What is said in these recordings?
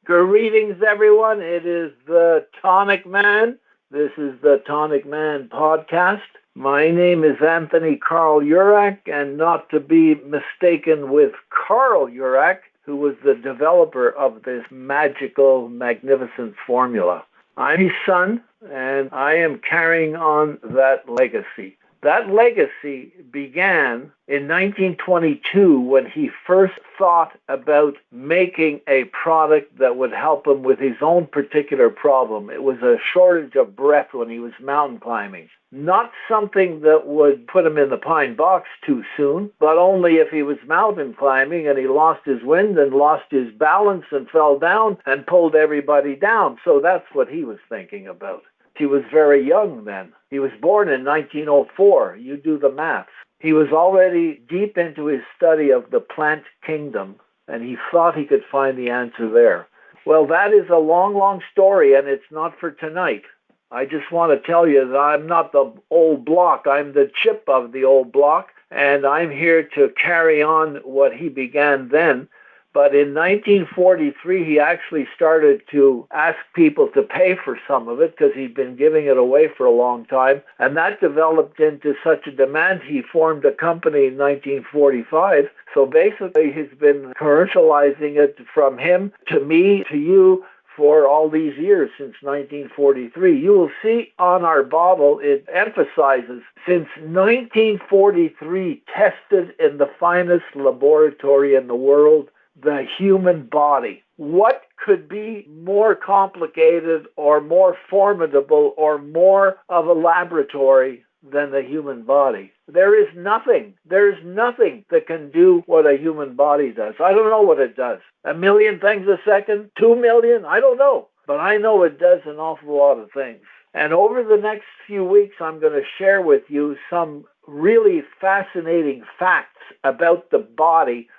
Greetings, everyone. It is the Tonic Man. This is the Tonic Man podcast. My name is Anthony Carl Urach, and not to be mistaken with Carl Urach, who was the developer of this magical, magnificent formula. I'm his son, and I am carrying on that legacy. That legacy began in 1922 when he first thought about making a product that would help him with his own particular problem. It was a shortage of breath when he was mountain climbing. Not something that would put him in the pine box too soon, but only if he was mountain climbing and he lost his wind and lost his balance and fell down and pulled everybody down. So that's what he was thinking about. He was very young then. He was born in 1904. You do the maths. He was already deep into his study of the plant kingdom, and he thought he could find the answer there. Well, that is a long, long story, and it's not for tonight. I just want to tell you that I'm not the old block. I'm the chip of the old block, and I'm here to carry on what he began then. But in 1943, he actually started to ask people to pay for some of it because he'd been giving it away for a long time. And that developed into such a demand, he formed a company in 1945. So basically, he's been commercializing it from him to me to you for all these years since 1943. You will see on our bottle, it emphasizes, since 1943, tested in the finest laboratory in the world, the human body. What could be more complicated or more formidable or more of a laboratory than the human body? There is nothing that can do what a human body does. I don't know what it does. 1 million things a second? 2 million? I don't know. But I know it does an awful lot of things. And over the next few weeks, I'm going to share with you some really fascinating facts about the body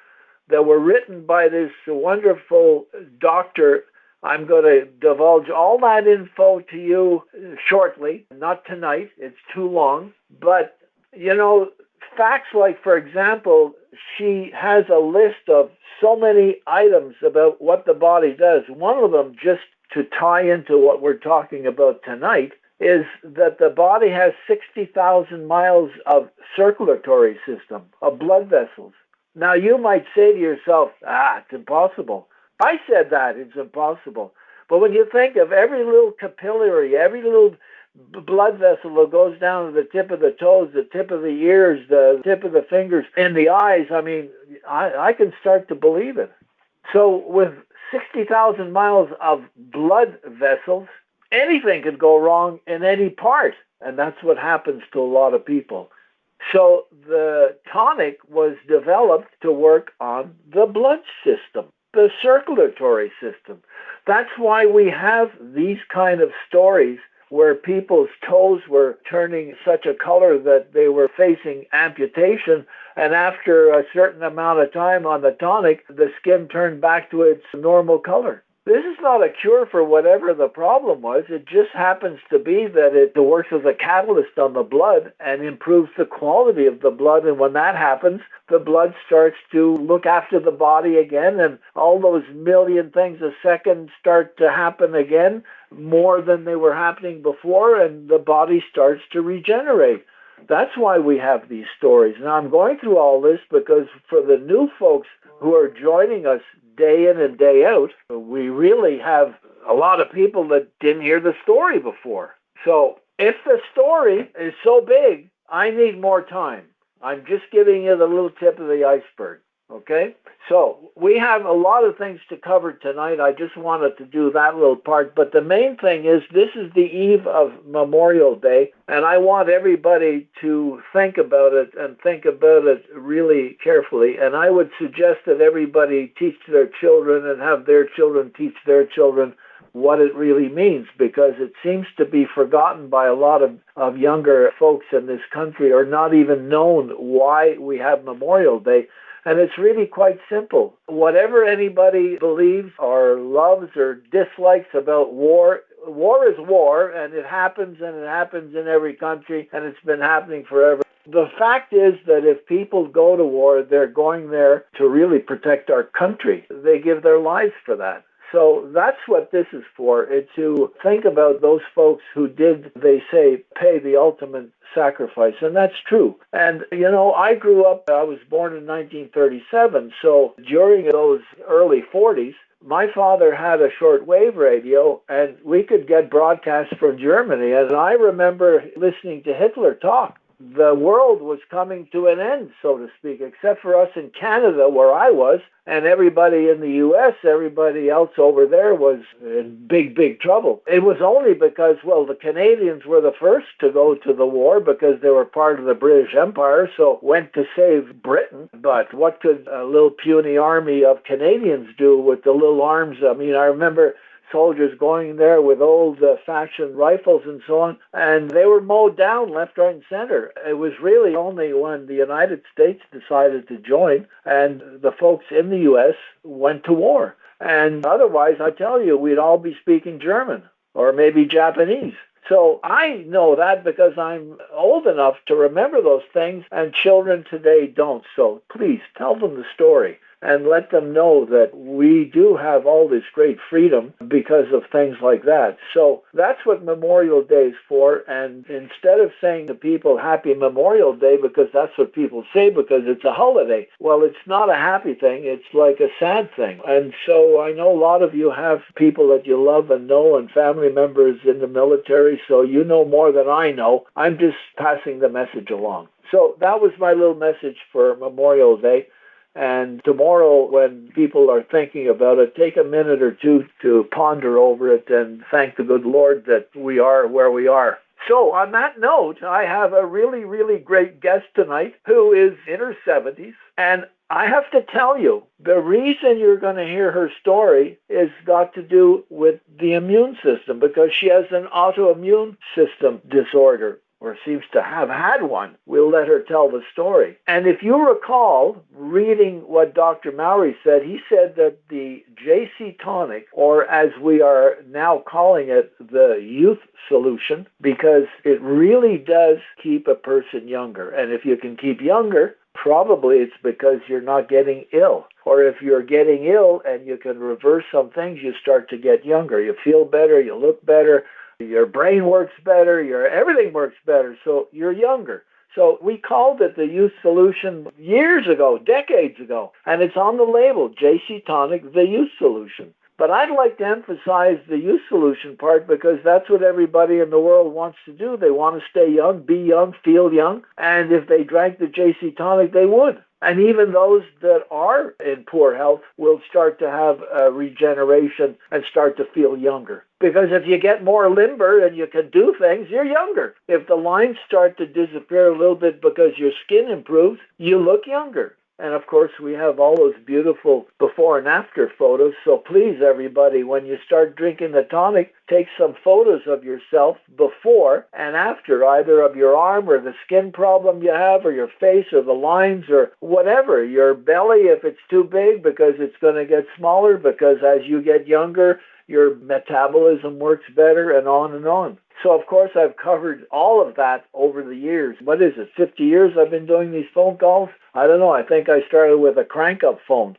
that were written by this wonderful doctor. I'm going to divulge all that info to you shortly, not tonight. It's too long. But, facts like, for example, she has a list of so many items about what the body does. One of them, just to tie into what we're talking about tonight, is that the body has 60,000 miles of circulatory system, of blood vessels. Now, you might say to yourself, it's impossible. I said that, it's impossible. But when you think of every little capillary, every little blood vessel that goes down to the tip of the toes, the tip of the ears, the tip of the fingers, and the eyes, I can start to believe it. So with 60,000 miles of blood vessels, anything could go wrong in any part. And that's what happens to a lot of people. So the tonic was developed to work on the blood system, the circulatory system. That's why we have these kind of stories where people's toes were turning such a color that they were facing amputation, and after a certain amount of time on the tonic, the skin turned back to its normal color. This is not a cure for whatever the problem was. It just happens to be that it works as a catalyst on the blood and improves the quality of the blood. And when that happens, the blood starts to look after the body again, and all those million things a second start to happen again, more than they were happening before, and the body starts to regenerate. That's why we have these stories. Now, I'm going through all this because for the new folks who are joining us day in and day out, we really have a lot of people that didn't hear the story before. So if the story is so big, I need more time. I'm just giving you the little tip of the iceberg. Okay? So we have a lot of things to cover tonight. I just wanted to do that little part. But the main thing is this is the eve of Memorial Day, and I want everybody to think about it and think about it really carefully. And I would suggest that everybody teach their children and have their children teach their children what it really means, because it seems to be forgotten by a lot of younger folks in this country, or not even known why we have Memorial Day. And it's really quite simple. Whatever anybody believes or loves or dislikes about war, war is war, and it happens in every country, and it's been happening forever. The fact is that if people go to war, they're going there to really protect our country. They give their lives for that. So that's what this is for. It's to think about those folks who did, they say, pay the ultimate sacrifice. And that's true. And, I grew up, I was born in 1937. So during those early 40s, my father had a shortwave radio, and we could get broadcasts from Germany. And I remember listening to Hitler talk. The world was coming to an end, so to speak, except for us in Canada, where I was, and everybody in the U.S., everybody else over there was in big, big trouble. It was only because, the Canadians were the first to go to the war because they were part of the British Empire, so went to save Britain. But what could a little puny army of Canadians do with the little arms? I mean, I remember soldiers going there with old-fashioned rifles and so on, and they were mowed down left, right, and center. It was really only when the United States decided to join and the folks in the U.S. went to war. And otherwise, I tell you, we'd all be speaking German or maybe Japanese. So I know that because I'm old enough to remember those things, and children today don't. So please tell them the story and let them know that we do have all this great freedom because of things like that. So that's what Memorial Day is for. And instead of saying to people, Happy Memorial Day, because that's what people say because it's a holiday, well, it's not a happy thing. It's like a sad thing. And so I know a lot of you have people that you love and know and family members in the military, so you know more than I know. I'm just passing the message along. So that was my little message for Memorial Day. And tomorrow, when people are thinking about it, take a minute or two to ponder over it and thank the good Lord that we are where we are. So on that note, I have a really, really great guest tonight who is in her 70s. And I have to tell you, the reason you're going to hear her story is got to do with the immune system, because she has an autoimmune system disorder, or seems to have had one. We'll let her tell the story. And if you recall reading what Dr. Mowry said, he said that the JC Tonic, or as we are now calling it, the youth solution, because it really does keep a person younger. And if you can keep younger, probably it's because you're not getting ill. Or if you're getting ill and you can reverse some things, you start to get younger. You feel better, you look better, your brain works better, everything works better, so you're younger. So we called it the Youth Solution years ago, decades ago, and it's on the label, JC Tonic, the Youth Solution. But I'd like to emphasize the Youth Solution part because that's what everybody in the world wants to do. They want to stay young, be young, feel young, and if they drank the JC Tonic, they would. And even those that are in poor health will start to have a regeneration and start to feel younger. Because if you get more limber and you can do things, you're younger. If the lines start to disappear a little bit because your skin improves, you look younger. And of course, we have all those beautiful before and after photos. So please, everybody, when you start drinking the tonic, take some photos of yourself before and after, either of your arm or the skin problem you have, or your face or the lines or whatever. Your belly, if it's too big, because it's going to get smaller, because as you get younger, your metabolism works better, and on and on. So, of course, I've covered all of that over the years. What is it, 50 years I've been doing these phone calls? I don't know. I think I started with a crank-up phone.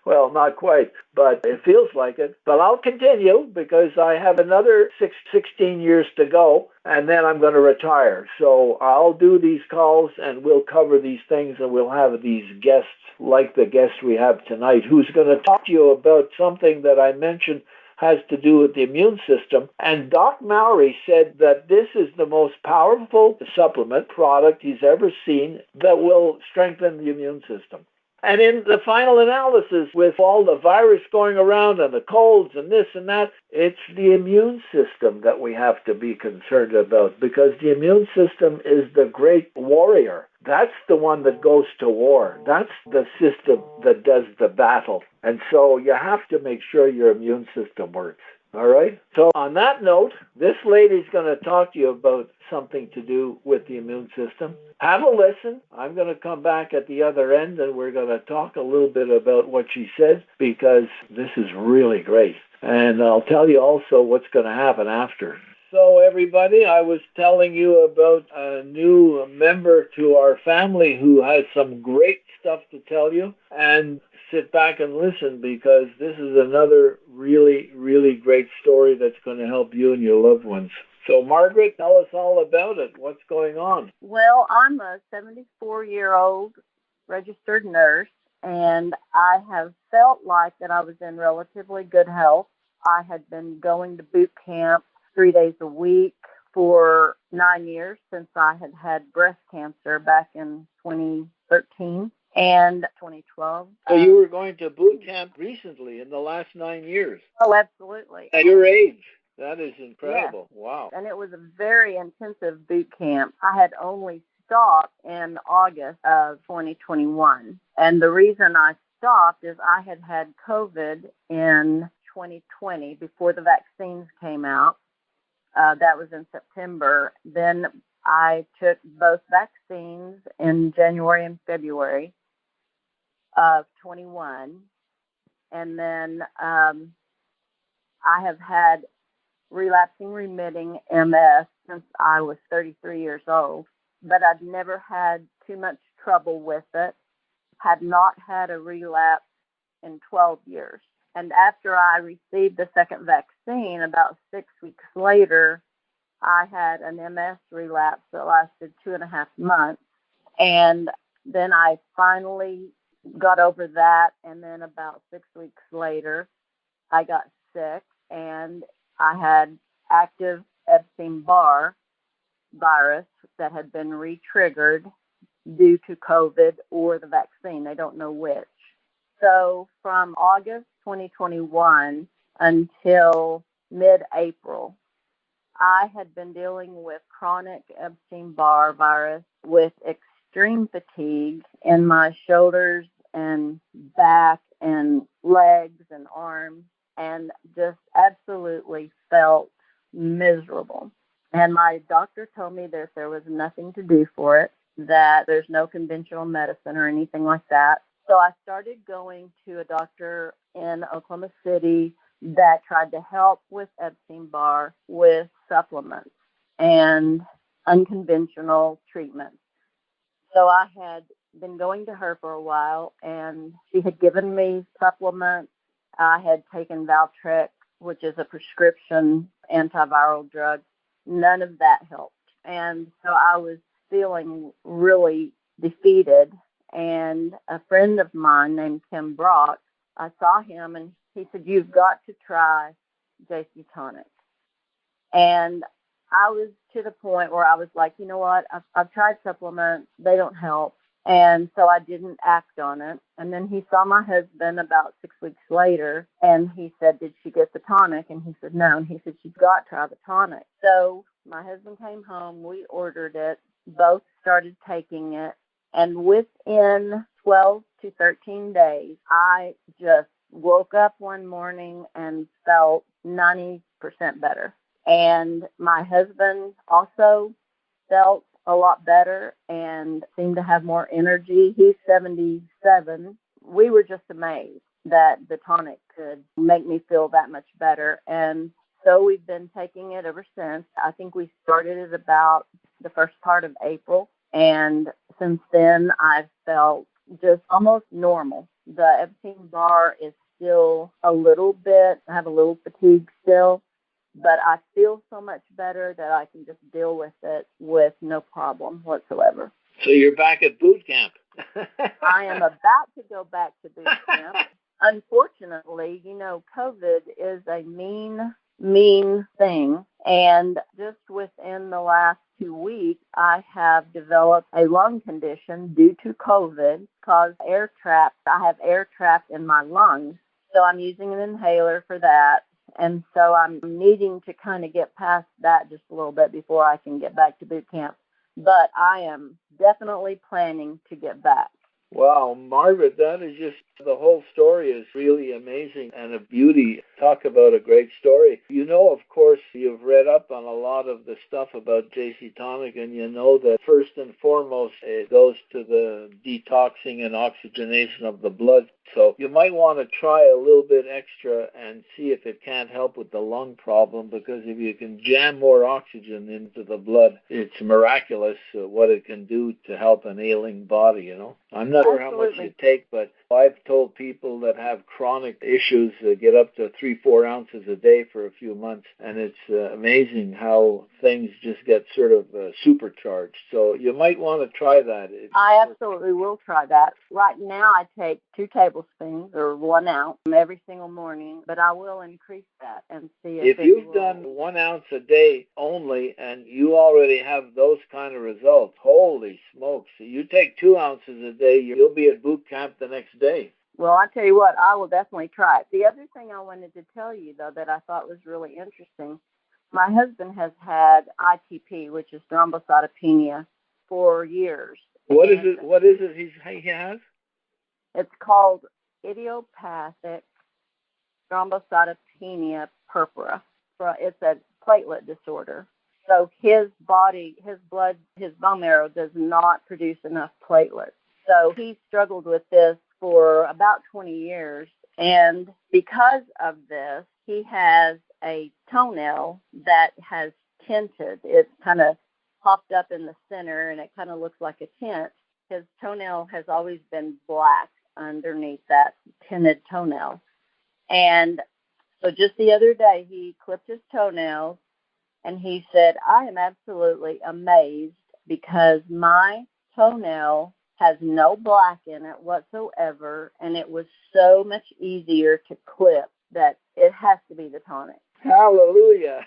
Well, not quite, but it feels like it. But I'll continue because I have another 16 years to go, and then I'm going to retire. So I'll do these calls, and we'll cover these things, and we'll have these guests like the guest we have tonight, who's going to talk to you about something that I mentioned has to do with the immune system. And Doc Mowry said that this is the most powerful supplement product he's ever seen that will strengthen the immune system. And in the final analysis, with all the virus going around and the colds and this and that, it's the immune system that we have to be concerned about, because the immune system is the great warrior. That's the one that goes to war. That's the system that does the battle. And so you have to make sure your immune system works. All right? So on that note, this lady's going to talk to you about something to do with the immune system. Have a listen. I'm going to come back at the other end, and we're going to talk a little bit about what she said, because this is really great. And I'll tell you also what's going to happen after. So everybody, I was telling you about a new member to our family who has some great stuff to tell you. And sit back and listen, because this is another really, really great story that's going to help you and your loved ones. So, Margaret, tell us all about it. What's going on? Well, I'm a 74-year-old registered nurse, and I have felt like that I was in relatively good health. I had been going to boot camp 3 days a week for 9 years since I had had breast cancer back in 2013 and 2012. So you were going to boot camp recently in the last 9 years? Oh, absolutely. At your age? That is incredible. Yes. Wow. And it was a very intensive boot camp. I had only stopped in August of 2021. And the reason I stopped is I had had COVID in 2020 before the vaccines came out. That was in September. Then I took both vaccines in January and February of 21. And then I have had relapsing remitting MS since I was 33 years old, but I'd never had too much trouble with it, had not had a relapse in 12 years. And after I received the second vaccine, about 6 weeks later, I had an MS relapse that lasted 2.5 months. And then I finally got over that. And then about 6 weeks later, I got sick and I had active Epstein-Barr virus that had been re-triggered due to COVID or the vaccine. They don't know which. So from August 2021 until mid-April, I had been dealing with chronic Epstein-Barr virus with extreme fatigue in my shoulders and back and legs and arms, and just absolutely felt miserable. And my doctor told me that there was nothing to do for it, that there's no conventional medicine or anything like that. So I started going to a doctor in Oklahoma City that tried to help with Epstein-Barr with supplements and unconventional treatments. So I had been going to her for a while, and she had given me supplements. I had taken Valtrex, which is a prescription antiviral drug. None of that helped. And so I was feeling really defeated. And a friend of mine named Tim Brock, I saw him and he said, "You've got to try JC Tonic." And I was to the point where I was like, you know what, I've tried supplements, they don't help. And so I didn't act on it. And then he saw my husband about 6 weeks later, and he said, "Did she get the tonic?" And he said, "No." And he said, "She's got to try the tonic." So my husband came home, we ordered it, both started taking it. And within 12 to 13 days, I just woke up one morning and felt 90% better. And my husband also felt a lot better and seemed to have more energy. He's 77. We were just amazed that the tonic could make me feel that much better. And so we've been taking it ever since. I think we started it about the first part of April. And since then, I've felt just almost normal. The Epstein-Barr is still a little bit, I have a little fatigue still, but I feel so much better that I can just deal with it with no problem whatsoever. So you're back at boot camp. I am about to go back to boot camp. Unfortunately, COVID is a mean thing. And just within the last 2 weeks, I have developed a lung condition due to COVID caused air trapped. I have air trapped in my lungs. So I'm using an inhaler for that. And so I'm needing to kind of get past that just a little bit before I can get back to boot camp. But I am definitely planning to get back. Wow, Margaret, that is just, the whole story is really amazing and a beauty. Talk about a great story. Of course, you've read up on a lot of the stuff about JC Tonic, and you know that first and foremost, it goes to the detoxing and oxygenation of the blood. So you might want to try a little bit extra and see if it can't help with the lung problem, because if you can jam more oxygen into the blood, it's miraculous what it can do to help an ailing body, I'm not sure how much you take, but I've told people that have chronic issues get up to 3-4 ounces a day for a few months, and it's amazing how things just get sort of supercharged. So you might want to try that. I absolutely will try that. Right now I take 2 tablespoons or 1 ounce every single morning, but I will increase that and see if you've done 1 ounce a day only and you already have those kind of results, holy smokes. You take 2 ounces a day, you'll be at boot camp the next day. Well, I tell you what, I will definitely try it. The other thing I wanted to tell you, though, that I thought was really interesting, my husband has had ITP, which is thrombocytopenia, for years. What is it he has? It's called idiopathic thrombocytopenia purpura. It's a platelet disorder. So his bone marrow does not produce enough platelets. So he struggled with this for about 20 years. And because of this, he has a toenail that has tinted. It's kind of popped up in the center, and it kind of looks like a tint. His toenail has always been black underneath that tinted toenail. And so just the other day, he clipped his toenails, and he said, I am absolutely amazed because my toenail has no black in it whatsoever, and it was so much easier to clip that it has to be the tonic. Hallelujah.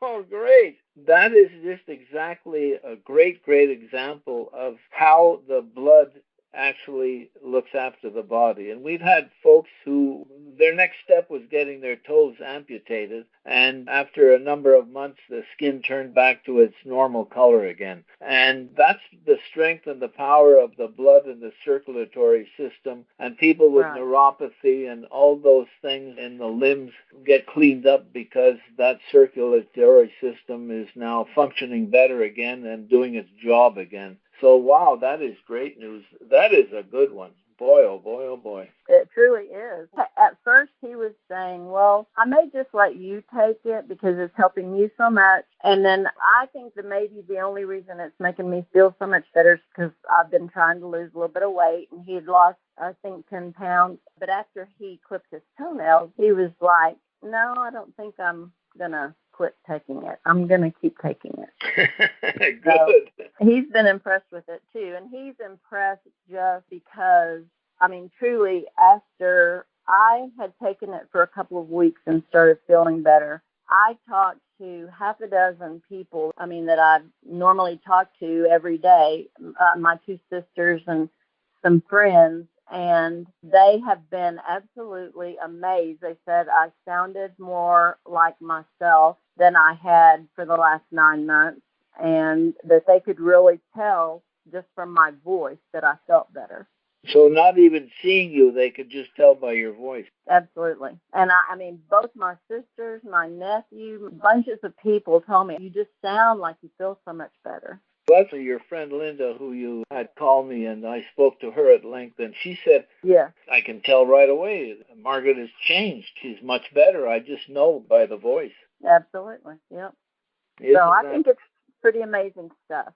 Oh, great. That is just exactly a great example of how the blood actually looks after the body. And we've had folks who their next step was getting their toes amputated, and after a number of months the skin turned back to its normal color again. And that's the strength and the power of the blood and the circulatory system. And people with neuropathy and all those things in the limbs get cleaned up because that circulatory system is now functioning better again and doing its job again. So, wow, that is great news. That is a good one. Boy, oh boy, oh boy. It truly is. At first, he was saying, well, I may just let you take it because it's helping you so much. And then I think that maybe the only reason it's making me feel so much better is because I've been trying to lose a little bit of weight. And he had lost, I think, 10 pounds. But after he clipped his toenails, he was like, no, I don't think I'm going to quit taking it. I'm going to keep taking it. Good. So he's been impressed with it too. And he's impressed just because, I mean, truly, after I had taken it for a couple of weeks and started feeling better, I talked to half a dozen people, that I normally talk to every day, my 2 sisters and some friends, and they have been absolutely amazed. They said I sounded more like myself than I had for the last 9 months, and that they could really tell just from my voice that I felt better. So not even seeing you, they could just tell by your voice. Absolutely. And I mean, both my sisters, my nephew, bunches of people told me, you just sound like you feel so much better. That's your friend Linda, who you had called me, and I spoke to her at length, and she said, yeah, I can tell right away, Margaret has changed. She's much better. I just know by the voice. Absolutely, yep. So I think it's pretty amazing stuff.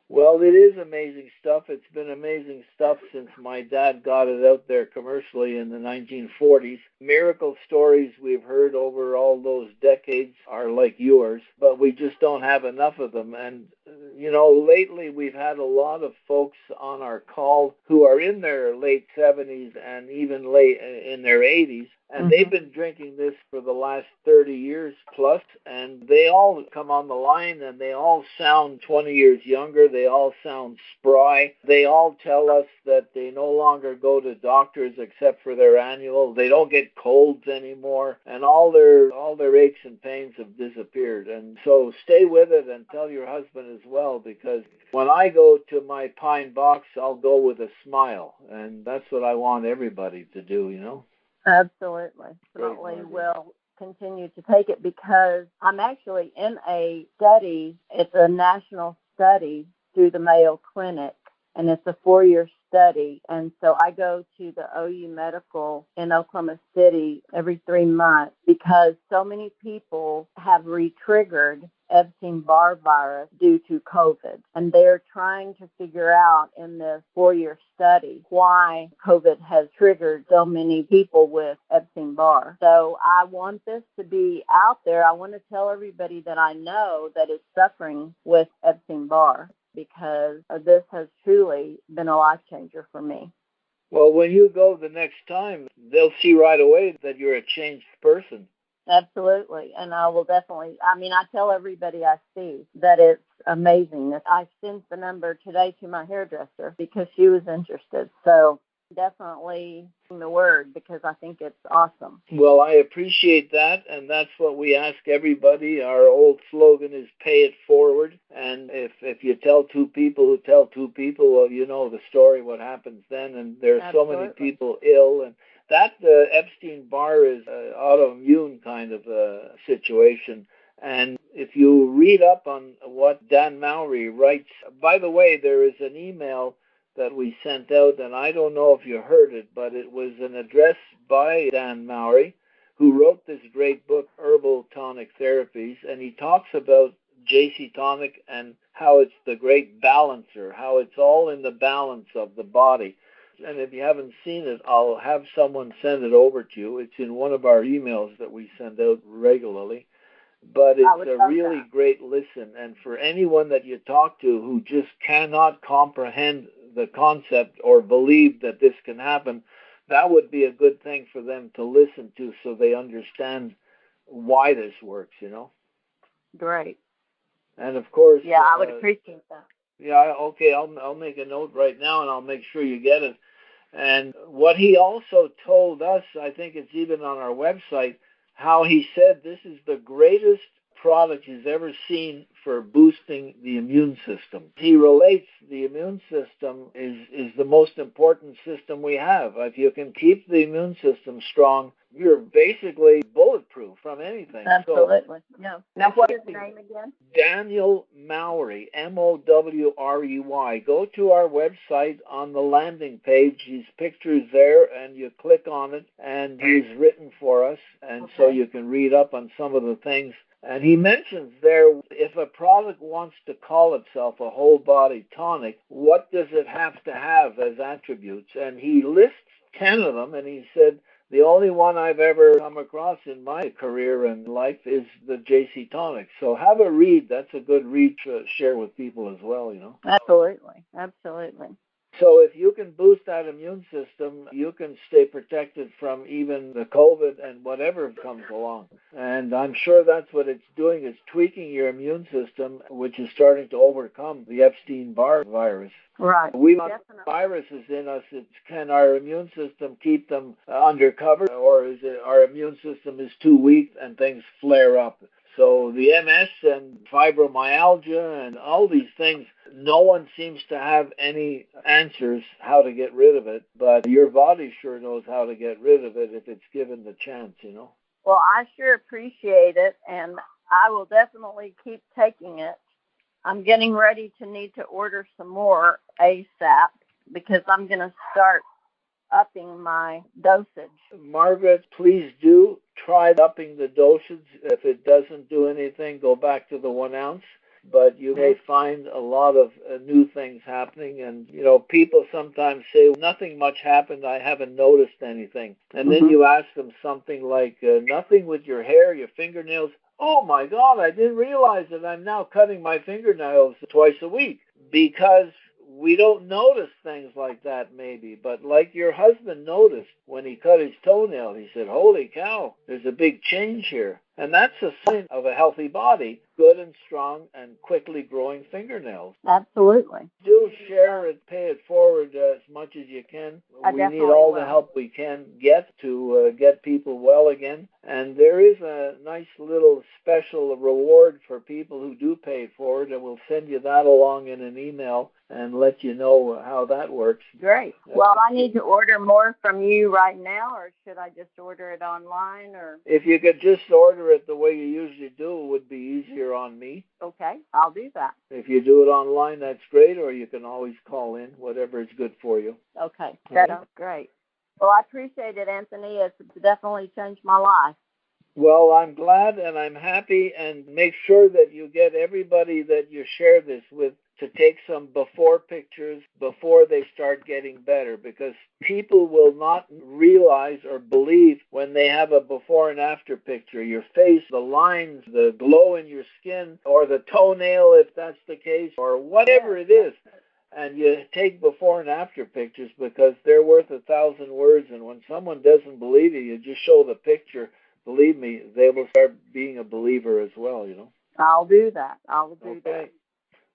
Well, it is amazing stuff. It's been amazing stuff since my dad got it out there commercially in the 1940s. Miracle stories we've heard over all those decades are like yours, but we just don't have enough of them. And, lately we've had a lot of folks on our call who are in their late 70s and even late in their 80s. And they've been drinking this for the last 30 years plus, and they all come on the line, and they all sound 20 years younger. They all sound spry. They all tell us that they no longer go to doctors except for their annual. They don't get colds anymore, and all their aches and pains have disappeared. And so stay with it and tell your husband as well, because when I go to my pine box, I'll go with a smile, and that's what I want everybody to do, Absolutely. Definitely will continue to take it because I'm actually in a study. It's a national study through the Mayo Clinic, and it's a 4-year study. And so I go to the OU Medical in Oklahoma City every 3 months because so many people have re-triggered Epstein-Barr virus due to COVID. And they're trying to figure out in this 4-year study why COVID has triggered so many people with Epstein-Barr. So I want this to be out there. I want to tell everybody that I know that is suffering with Epstein-Barr, because this has truly been a life changer for me. Well, when you go the next time, they'll see right away that you're a changed person. Absolutely. And I will definitely, I tell everybody I see that it's amazing. I sent the number today to my hairdresser because she was interested. So definitely the word, because I think it's awesome. Well, I appreciate that, and that's what we ask everybody. Our old slogan is pay it forward, and if you tell two people who tell two people, well, you know the story, what happens then, and there are so many people ill, and that Epstein-Barr is an autoimmune kind of situation. And if you read up on what Dan Mowry writes, by the way, there is an email that we sent out, and I don't know if you heard it, but it was an address by Dan Mowry, who wrote this great book, Herbal Tonic Therapies, and he talks about JC Tonic and how it's the great balancer, how it's all in the balance of the body. And if you haven't seen it, I'll have someone send it over to you. It's in one of our emails that we send out regularly. But it's a really great listen. And for anyone that you talk to who just cannot comprehend the concept or believe that this can happen, that would be a good thing for them to listen to so they understand why this works, you know? Great. And of course... Yeah, I would appreciate that. Yeah, okay, I'll make a note right now and I'll make sure you get it. And what he also told us, I think it's even on our website, how he said this is the greatest product he's ever seen for boosting the immune system. He relates the immune system is the most important system we have. If you can keep the immune system strong, you're basically bulletproof from anything. Absolutely. So, now, what's his name again? Daniel Mowry, Mowrey. Go to our website on the landing page. His picture's there, and you click on it, and he's written for us, and so you can read up on some of the things. And he mentions there, if a product wants to call itself a whole body tonic, what does it have to have as attributes? And he lists 10 of them, and he said, the only one I've ever come across in my career and life is the JC Tonic. So have a read. That's a good read to share with people as well, you know. Absolutely. Absolutely. So if you can boost that immune system, you can stay protected from even the COVID and whatever comes along. And I'm sure that's what it's doing, is tweaking your immune system, which is starting to overcome the Epstein-Barr virus. Right. We want viruses in us. Can our immune system keep them under cover, or is it our immune system is too weak and things flare up? So the MS and fibromyalgia and all these things, no one seems to have any answers how to get rid of it, but your body sure knows how to get rid of it if it's given the chance, you know. Well, I sure appreciate it, and I will definitely keep taking it. I'm getting ready to need to order some more ASAP because I'm going to start upping my dosage. Margaret, please do try upping the dosage. If it doesn't do anything, go back to the 1 ounce. But you may find a lot of new things happening. And, you know, people sometimes say, nothing much happened, I haven't noticed anything. And then you ask them something like, nothing with your hair, your fingernails. Oh, my God, I didn't realize that I'm now cutting my fingernails twice a week. Because we don't notice things like that maybe, but like your husband noticed when he cut his toenail, he said, holy cow, there's a big change here. And that's a sign of a healthy body, good and strong and quickly growing fingernails. Absolutely. Do share it, pay it forward as much as you can. We need all the help we can get to get people well again. And there is a nice little special reward for people who do pay it forward, and we'll send you that along in an email and let you know how that works. Great. Well, I need to order more from you right now, or should I just order it online? Or if you could just order it the way you usually do, it would be easier on me. Okay, I'll do that. If you do it online, that's great, or you can always call in, whatever is good for you. Okay, that's great. Well, I appreciate it, Anthony. It's definitely changed my life. Well, I'm glad and I'm happy, and make sure that you get everybody that you share this with to take some before pictures before they start getting better, because people will not realize or believe when they have a before and after picture. Your face, the lines, the glow in your skin, or the toenail if that's the case, or whatever it is. And you take before and after pictures because they're worth 1,000 words, and when someone doesn't believe you just show the picture. Believe me, they will start being a believer as well, I'll do that. I'll do that.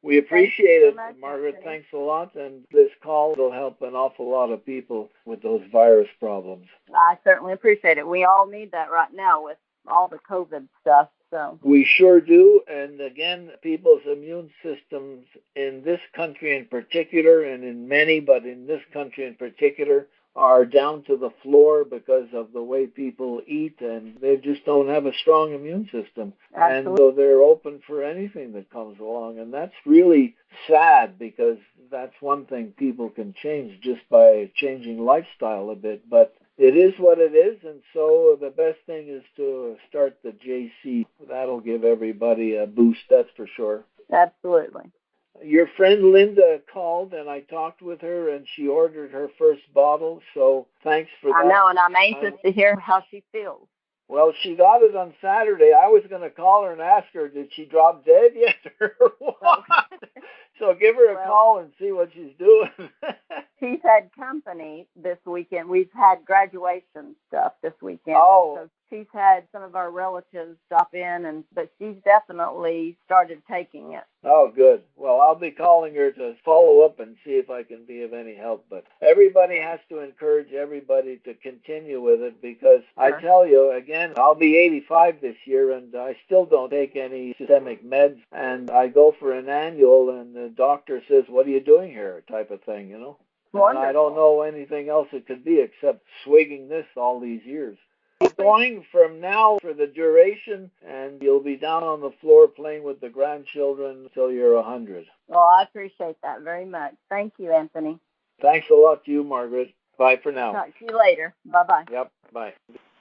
We appreciate it, much, Margaret. Anthony. Thanks a lot. And this call will help an awful lot of people with those virus problems. I certainly appreciate it. We all need that right now with all the COVID stuff. So we sure do. And again, people's immune systems in this country in particular, and in many, but in this country in particular, are down to the floor because of the way people eat, and they just don't have a strong immune system. Absolutely. And so they're open for anything that comes along. And that's really sad, because that's one thing people can change just by changing lifestyle a bit. But it is what it is, and so the best thing is to start the JC. That'll give everybody a boost, that's for sure. Absolutely. Your friend Linda called, and I talked with her, and she ordered her first bottle, so thanks for that. I know, and I'm anxious to hear how she feels. Well, she got it on Saturday. I was going to call her and ask her, did she drop dead yet or what? So give her a call and see what she's doing. She's had company this weekend. We've had graduation stuff this weekend. Oh. So she's had some of our relatives stop in, but she's definitely started taking it. Oh, good. Well, I'll be calling her to follow up and see if I can be of any help. But everybody has to encourage everybody to continue with it, because I tell you, again, I'll be 85 this year, and I still don't take any systemic meds. And I go for an annual, and the doctor says, what are you doing here, type of thing, Wonderful. And I don't know anything else it could be except swigging this all these years. Keep going from now for the duration, and you'll be down on the floor playing with the grandchildren until you're 100. Well, I appreciate that very much. Thank you, Anthony. Thanks a lot to you, Margaret. Bye for now. Talk to you later. Bye-bye. Yep, bye.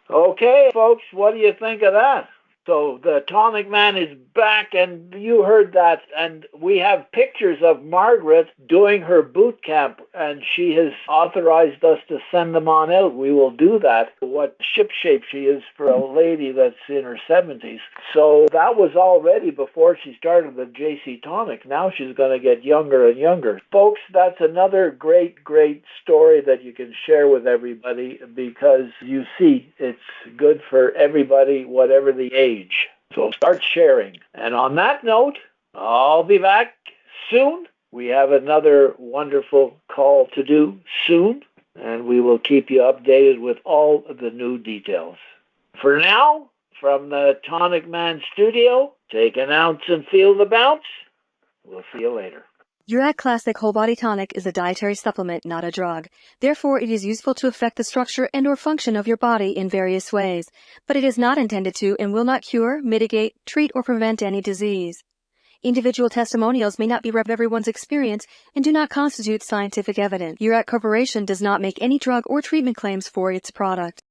Okay, folks, what do you think of that? So the Tonic Man is back, and you heard that, and we have pictures of Margaret doing her boot camp, and she has authorized us to send them on out. We will do that. What shipshape she is for a lady that's in her 70s. So that was already before she started the JC Tonic. Now she's going to get younger and younger. Folks, that's another great, great story that you can share with everybody, because you see, it's good for everybody, whatever the age. So start sharing. And on that note, I'll be back soon. We have another wonderful call to do soon, and we will keep you updated with all of the new details. For now, from the Tonic Man studio, take an ounce and feel the bounce. We'll see you later. Urac Classic Whole Body Tonic is a dietary supplement, not a drug. Therefore, it is useful to affect the structure and or function of your body in various ways, but it is not intended to and will not cure, mitigate, treat, or prevent any disease. Individual testimonials may not be everyone's experience and do not constitute scientific evidence. Urac Corporation does not make any drug or treatment claims for its product.